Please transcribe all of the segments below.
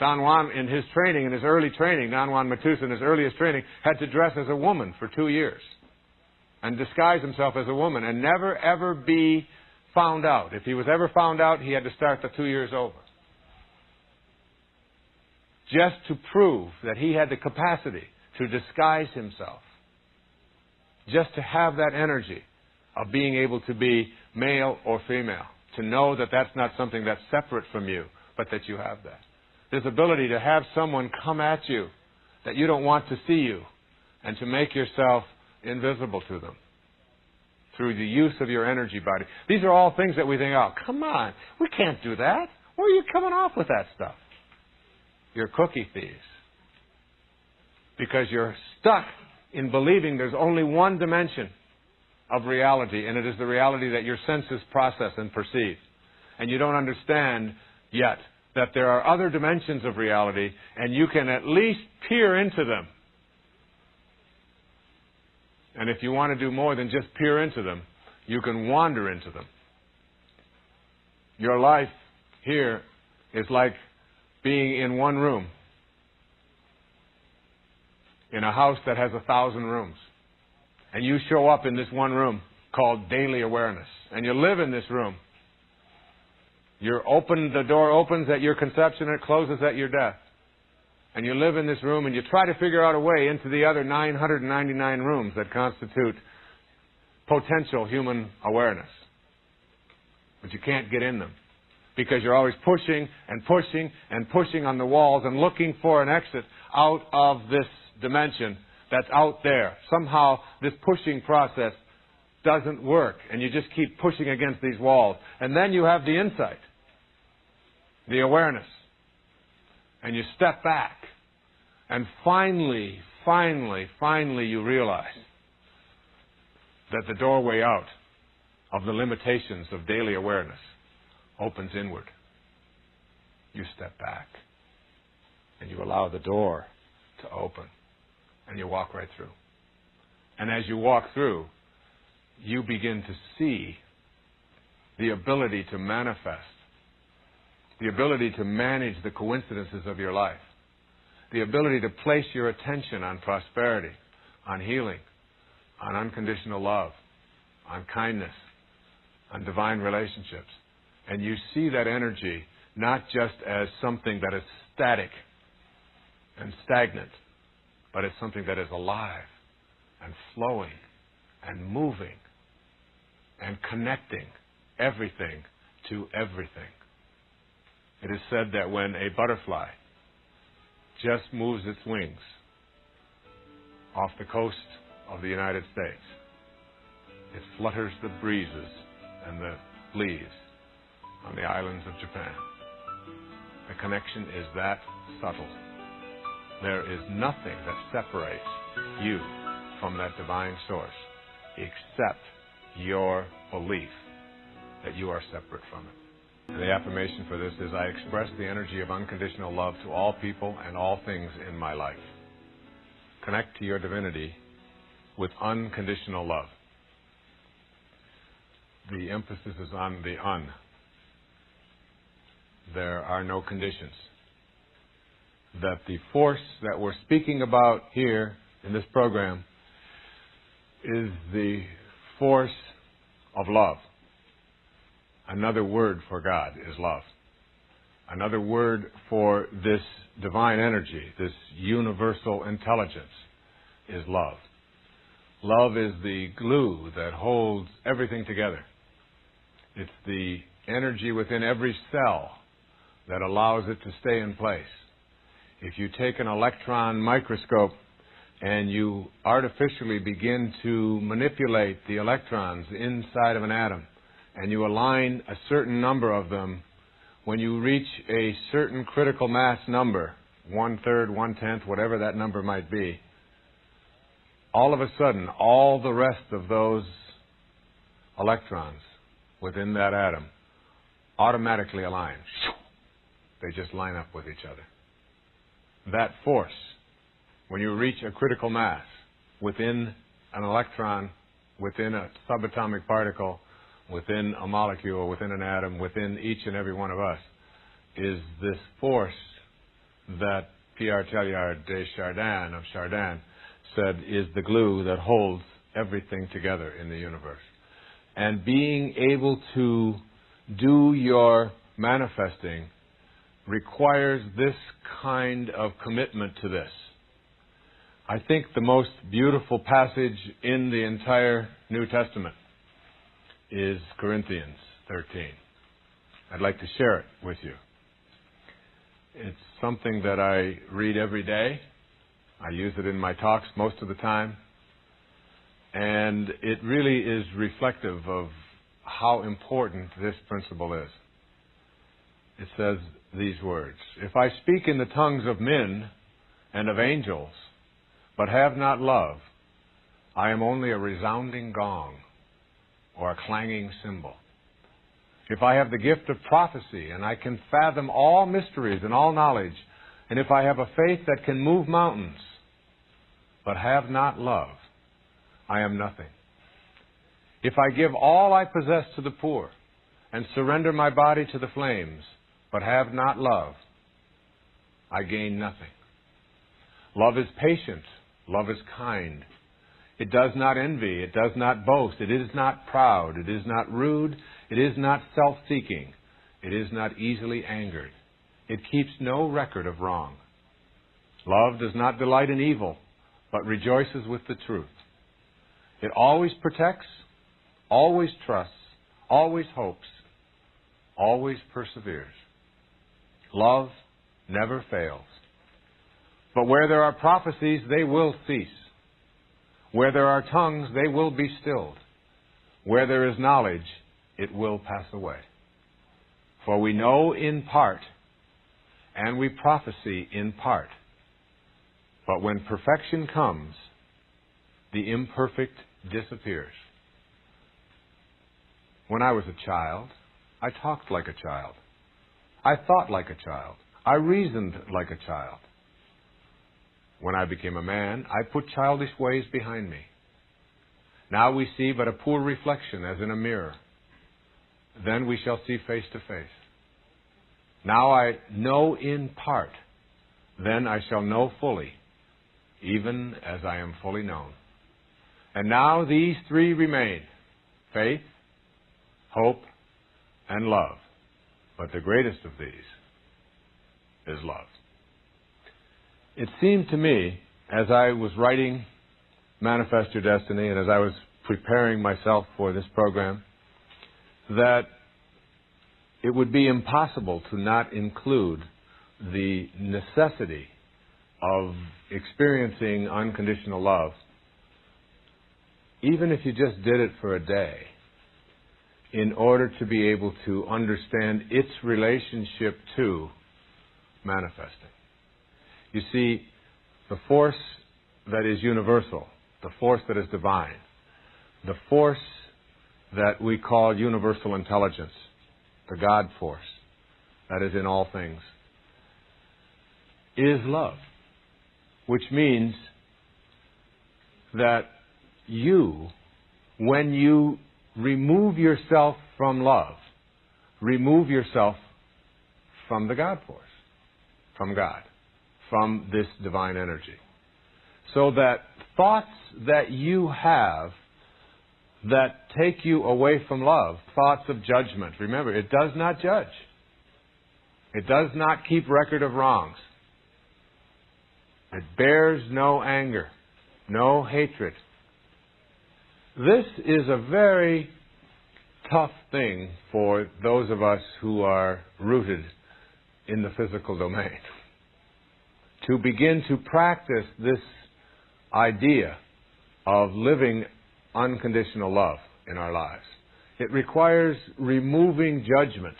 Don Juan, in his training, in his early training, Don Juan Matus, in his earliest training, had to dress as a woman for 2 years and disguise himself as a woman and never, ever be found out. If he was ever found out, he had to start the 2 years over. Just to prove that he had the capacity to disguise himself. Just to have that energy of being able to be male or female. To know that that's not something that's separate from you, but that you have that. This ability to have someone come at you that you don't want to see you and to make yourself invisible to them through the use of your energy body. These are all things that we think, oh, come on, we can't do that. Where are you coming off with that stuff? You're cookie thieves. Because you're stuck in believing there's only one dimension of reality, and it is the reality that your senses process and perceive. And you don't understand yet that there are other dimensions of reality, and you can at least peer into them. And if you want to do more than just peer into them, you can wander into them. Your life here is like being in one room in a house that has 1,000 rooms. And you show up in this one room called daily awareness. And you live in this room. The door opens at your conception and it closes at your death. And you live in this room and you try to figure out a way into the other 999 rooms that constitute potential human awareness. But you can't get in them. Because you're always pushing and pushing and pushing on the walls and looking for an exit out of this dimension that's out there. Somehow this pushing process doesn't work, and you just keep pushing against these walls. And then you have the insight, the awareness, and you step back, and finally you realize that the doorway out of the limitations of daily awareness opens inward. You step back, and you allow the door to open, and you walk right through. And as you walk through, you begin to see the ability to manifest, the ability to manage the coincidences of your life, the ability to place your attention on prosperity, on healing, on unconditional love, on kindness, on divine relationships. And you see that energy not just as something that is static and stagnant, but as something that is alive and flowing and moving and connecting everything to everything. It is said that when a butterfly just moves its wings off the coast of the United States, it flutters the breezes and the leaves on the islands of Japan. The connection is that subtle. There is nothing that separates you from that divine source except your belief that you are separate from it. And the affirmation for this is, I express the energy of unconditional love to all people and all things in my life. Connect to your divinity with unconditional love. The emphasis is on the un. There are no conditions. That the force that we're speaking about here in this program is the force of love. Another word for God is love. Another word for this divine energy, this universal intelligence, is love. Love is the glue that holds everything together. It's the energy within every cell that allows it to stay in place. If you take an electron microscope and you artificially begin to manipulate the electrons inside of an atom, and you align a certain number of them, when you reach a certain critical mass number, 1/3, 1/10, whatever that number might be, all of a sudden, all the rest of those electrons within that atom automatically align. They just line up with each other. That force, when you reach a critical mass within an electron, within a subatomic particle, within a molecule, within an atom, within each and every one of us, is this force that Pierre Teilhard de Chardin of Chardin said is the glue that holds everything together in the universe. And being able to do your manifesting requires this kind of commitment to this. I think the most beautiful passage in the entire New Testament is Corinthians 13. I'd like to share it with you. It's something that I read every day. I use it in my talks most of the time. And it really is reflective of how important this principle is. It says these words, "If I speak in the tongues of men and of angels, but have not love, I am only a resounding gong or a clanging cymbal. If I have the gift of prophecy and I can fathom all mysteries and all knowledge, and if I have a faith that can move mountains, but have not love, I am nothing. If I give all I possess to the poor and surrender my body to the flames, but have not love, I gain nothing. Love is patient. Love is kind. It does not envy. It does not boast. It is not proud. It is not rude. It is not self-seeking. It is not easily angered. It keeps no record of wrong. Love does not delight in evil, but rejoices with the truth. It always protects, always trusts, always hopes, always perseveres. Love never fails. But where there are prophecies, they will cease. Where there are tongues, they will be stilled. Where there is knowledge, it will pass away. For we know in part, and we prophesy in part. But when perfection comes, the imperfect disappears." When I was a child, I talked like a child. I thought like a child. I reasoned like a child. When I became a man, I put childish ways behind me. Now we see but a poor reflection as in a mirror. Then we shall see face to face. Now I know in part. Then I shall know fully, even as I am fully known. And now these three remain: faith, hope, and love. But the greatest of these is love. It seemed to me, as I was writing Manifest Your Destiny, and as I was preparing myself for this program, that it would be impossible to not include the necessity of experiencing unconditional love, even if you just did it for a day, in order to be able to understand its relationship to manifesting. You see, the force that is universal, the force that is divine, the force that we call universal intelligence, the God force that is in all things, is love. Which means that you, when you remove yourself from love, remove yourself from the God force, from God, from this divine energy. So that thoughts that you have that take you away from love, thoughts of judgment, remember, it does not judge. It does not keep record of wrongs. It bears no anger, no hatred. This is a very tough thing for those of us who are rooted in the physical domain. To begin to practice this idea of living unconditional love in our lives. It requires removing judgment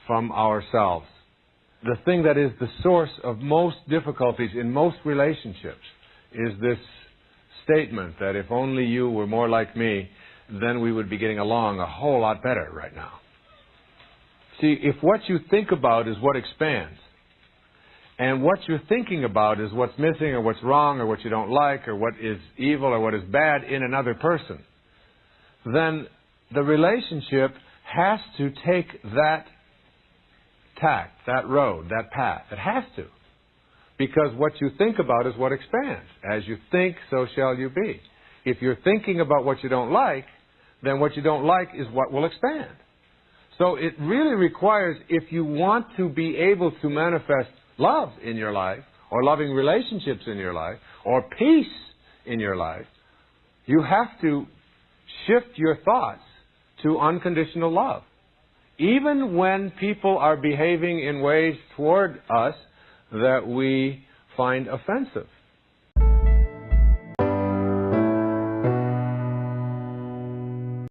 from ourselves. The thing that is the source of most difficulties in most relationships is this statement that if only you were more like me, then we would be getting along a whole lot better right now. See, if what you think about is what expands, and what you're thinking about is what's missing or what's wrong or what you don't like or what is evil or what is bad in another person, then the relationship has to take that tact, that road, that path. It has to. Because what you think about is what expands. As you think, so shall you be. If you're thinking about what you don't like, then what you don't like is what will expand. So it really requires, if you want to be able to manifest love in your life, or loving relationships in your life, or peace in your life, you have to shift your thoughts to unconditional love. Even when people are behaving in ways toward us that we find offensive.